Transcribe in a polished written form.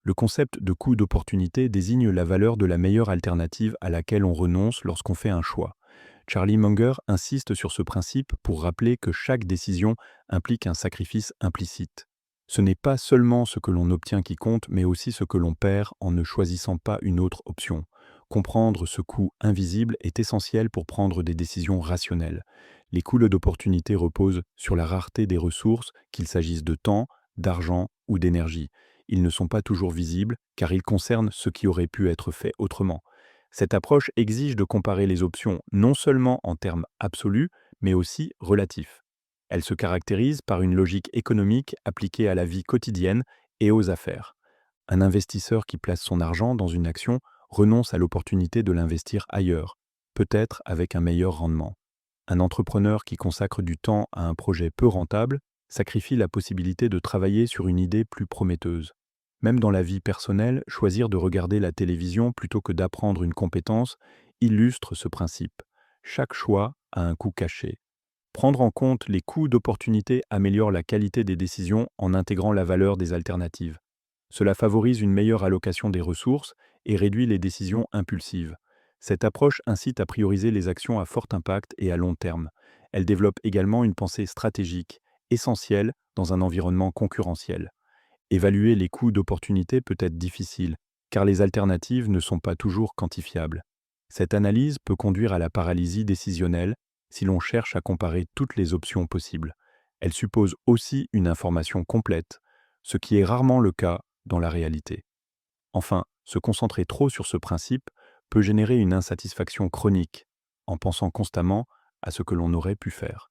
Le concept de coût d'opportunité désigne la valeur de la meilleure alternative à laquelle on renonce lorsqu'on fait un choix. Charlie Munger insiste sur ce principe pour rappeler que chaque décision implique un sacrifice implicite. Ce n'est pas seulement ce que l'on obtient qui compte, mais aussi ce que l'on perd en ne choisissant pas une autre option. Comprendre ce coût invisible est essentiel pour prendre des décisions rationnelles. Les coûts d'opportunité reposent sur la rareté des ressources, qu'il s'agisse de temps, d'argent ou d'énergie. Ils ne sont pas toujours visibles car ils concernent ce qui aurait pu être fait autrement. Cette approche exige de comparer les options non seulement en termes absolus, mais aussi relatifs. Elle se caractérise par une logique économique appliquée à la vie quotidienne et aux affaires. Un investisseur qui place son argent dans une action renonce à l'opportunité de l'investir ailleurs, peut-être avec un meilleur rendement. Un entrepreneur qui consacre du temps à un projet peu rentable sacrifie la possibilité de travailler sur une idée plus prometteuse. Même dans la vie personnelle, choisir de regarder la télévision plutôt que d'apprendre une compétence illustre ce principe. Chaque choix a un coût caché. Prendre en compte les coûts d'opportunité améliore la qualité des décisions en intégrant la valeur des alternatives. Cela favorise une meilleure allocation des ressources et réduit les décisions impulsives. Cette approche incite à prioriser les actions à fort impact et à long terme. Elle développe également une pensée stratégique, essentielle dans un environnement concurrentiel. Évaluer les coûts d'opportunité peut être difficile, car les alternatives ne sont pas toujours quantifiables. Cette analyse peut conduire à la paralysie décisionnelle si l'on cherche à comparer toutes les options possibles. Elle suppose aussi une information complète, ce qui est rarement le cas dans la réalité. Enfin, se concentrer trop sur ce principe peut générer une insatisfaction chronique, en pensant constamment à ce que l'on aurait pu faire.